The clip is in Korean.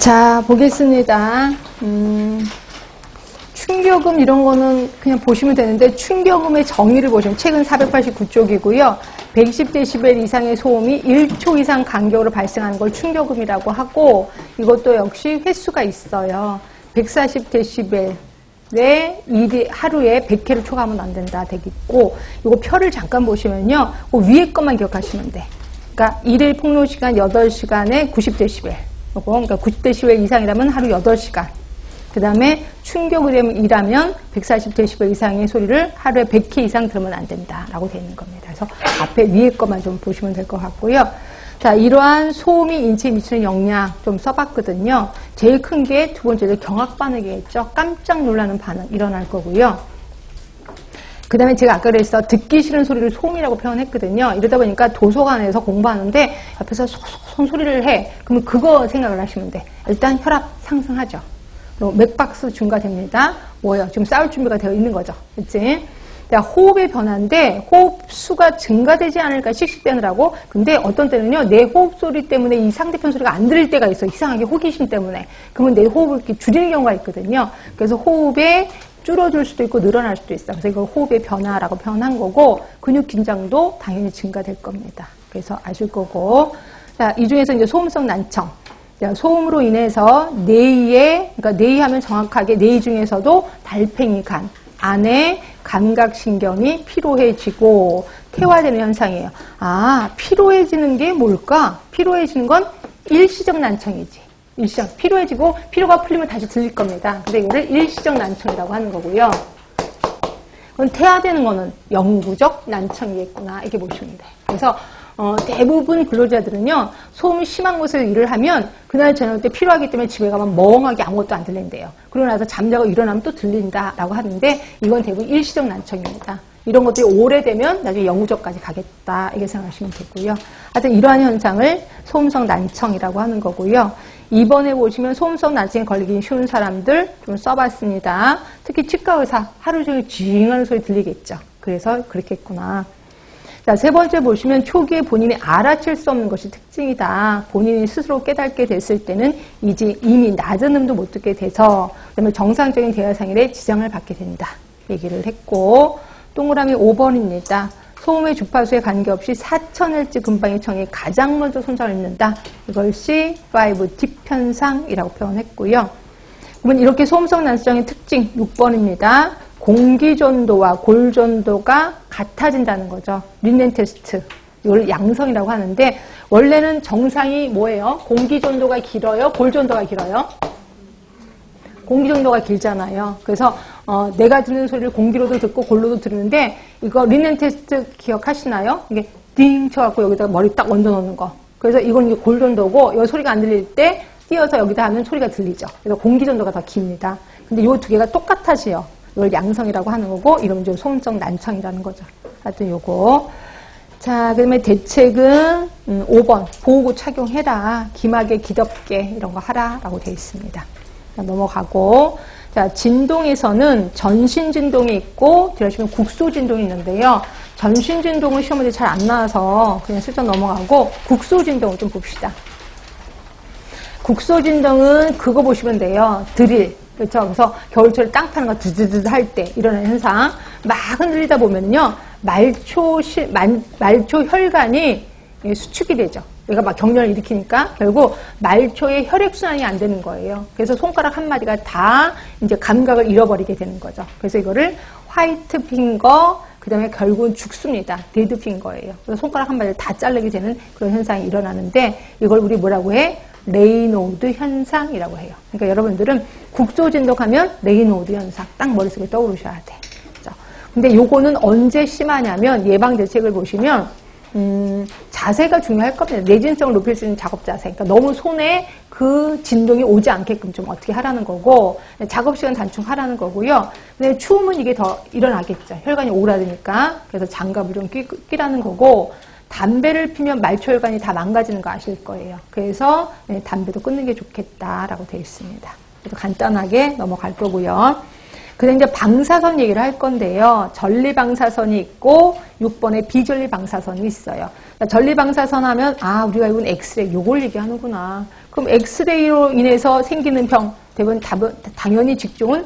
자, 보겠습니다. 충격음 이런 거는 그냥 보시면 되는데 충격음의 정의를 보시면 책은 489쪽이고요. 120dB 이상의 소음이 1초 이상 간격으로 발생하는 걸 충격음이라고 하고 이것도 역시 횟수가 있어요. 140dB에 하루에 100회를 초과하면 안 된다 되겠고 이거 표를 잠깐 보시면요. 그 위에 것만 기억하시면 돼. 그러니까 일일 폭로 시간 8시간에 90dB. 그러니까 90dB 이상이라면 하루 8시간. 그 다음에 충격을 일하면 140dB 이상의 소리를 하루에 100회 이상 들으면 안 된다라고 되어 있는 겁니다. 그래서 앞에 위에 것만 좀 보시면 될 것 같고요. 자, 이러한 소음이 인체에 미치는 영향 좀 써봤거든요. 제일 큰 게 두 번째로 경악 반응이겠죠. 깜짝 놀라는 반응 일어날 거고요. 그 다음에 제가 아까 그래서 듣기 싫은 소리를 소음이라고 표현했거든요. 이러다 보니까 도서관에서 공부하는데 옆에서 소소손 소리를 해. 그러면 그거 생각을 하시면 돼. 일단 혈압 상승하죠. 맥박수 증가됩니다. 뭐예요? 지금 싸울 준비가 되어 있는 거죠. 그치? 호흡의 변화인데 호흡수가 증가되지 않을까 씩씩대느라고. 근데 어떤 때는요, 내 호흡 소리 때문에 이 상대편 소리가 안 들릴 때가 있어. 이상하게 호기심 때문에. 그러면 내 호흡을 이렇게 줄이는 경우가 있거든요. 그래서 호흡에 줄어들 수도 있고 늘어날 수도 있어. 그래서 이걸 호흡의 변화라고 표현한 거고 근육 긴장도 당연히 증가될 겁니다. 그래서 아실 거고. 자, 이 중에서 이제 소음성 난청. 소음으로 인해서 그러니까 뇌하면 정확하게 뇌 중에서도 달팽이 간 안에 감각신경이 피로해지고 퇴화되는 현상이에요. 아, 피로해지는 게 뭘까? 피로해지는 건 일시적 난청이지. 일시적. 피로해지고 피로가 풀리면 다시 들릴 겁니다. 근데 이거를 일시적 난청이라고 하는 거고요. 그럼 퇴화되는 거는 영구적 난청이겠구나. 이렇게 보시면 돼요. 그래서 대부분 근로자들은요, 소음이 심한 곳에서 일을 하면 그날 저녁 때 필요하기 때문에 집에 가면 멍하게 아무것도 안 들린대요. 그러고 나서 잠자고 일어나면 또 들린다라고 하는데 이건 대부분 일시적 난청입니다. 이런 것들이 오래되면 나중에 영구적까지 가겠다 이렇게 생각하시면 되고요. 하여튼 이러한 현상을 소음성 난청이라고 하는 거고요. 이번에 보시면 소음성 난청에 걸리기 쉬운 사람들 좀 써봤습니다. 특히 치과 의사 하루 종일 쥐잉하는 소리 들리겠죠. 그래서 그렇겠구나. 자, 세 번째 보시면 초기에 본인이 알아챌 수 없는 것이 특징이다. 본인이 스스로 깨닫게 됐을 때는 이제 이미 낮은 음도 못 듣게 돼서 그다음에 정상적인 대화상일에 지장을 받게 된다. 얘기를 했고 동그라미 5번입니다. 소음의 주파수에 관계없이 4000Hz 근방의 청이 가장 먼저 손상을 입는다. 이걸 C5 딥 현상이라고 표현했고요. 그러면 이렇게 소음성 난청의 특징 6번입니다. 공기전도와 골전도가 같아진다는 거죠. 린넨 테스트. 이걸 양성이라고 하는데 원래는 정상이 뭐예요? 공기전도가 길어요? 골전도가 길어요? 공기전도가 길잖아요. 그래서 내가 듣는 소리를 공기로도 듣고 골로도 들으는데 이거 린넨 테스트 기억하시나요? 이게 띵 쳐갖고 여기다가 머리 딱 얹어 놓는 거. 그래서 이건 이게 골전도고 이 소리가 안 들릴 때 띄어서 여기다 하면 소리가 들리죠. 그래서 공기전도가 더 깁니다. 근데 이 두 개가 똑같아지요. 이걸 양성이라고 하는 거고 이러면 이제 소음성 난청이라는 거죠. 하여튼 요거. 자, 그다음에 대책은 5번 보호구 착용해라. 기막에 기덥게 이런 거 하라라고 되어 있습니다. 자, 넘어가고 자, 진동에서는 전신 진동이 있고 들으시면 국소 진동이 있는데요. 전신 진동은 시험 문제 잘 안 나와서 그냥 슬쩍 넘어가고 국소 진동을 좀 봅시다. 국소 진동은 그거 보시면 돼요. 드릴. 그렇죠. 그래서 겨울철에 땅 파는 거 드드드 할 때 일어나는 현상 막 흔들리다 보면요 말초 혈관이 수축이 되죠. 얘가 막 경련을 일으키니까 결국 말초의 혈액순환이 안 되는 거예요. 그래서 손가락 한 마디가 다 이제 감각을 잃어버리게 되는 거죠. 그래서 이거를 화이트 핑거 그 다음에 결국은 죽습니다. 데드 핑거예요. 그래서 손가락 한 마디를 다 자르게 되는 그런 현상이 일어나는데 이걸 우리 뭐라고 해? 레이노드 현상이라고 해요. 그러니까 여러분들은 국소진동하면 레이노드 현상 딱 머릿속에 떠오르셔야 돼. 그렇죠? 근데 요거는 언제 심하냐면 예방 대책을 보시면 자세가 중요할 겁니다. 내진성을 높일 수 있는 작업 자세. 그러니까 너무 손에 그 진동이 오지 않게끔 좀 어떻게 하라는 거고 작업 시간 단축하라는 거고요. 근데 추우면 이게 더 일어나겠죠. 혈관이 오그라드니까. 그래서 장갑을 좀 끼라는 거고 담배를 피면 말초혈관이 다 망가지는 거 아실 거예요. 그래서 담배도 끊는 게 좋겠다라고 되어 있습니다. 그래서 간단하게 넘어갈 거고요. 그다음 이제 방사선 얘기를 할 건데요. 전리방사선이 있고 6번에 비전리방사선이 있어요. 전리방사선 하면 아 우리가 이건 엑스레이 요걸 얘기하는구나. 그럼 엑스레이로 인해서 생기는 병 대부분 당연히 직종은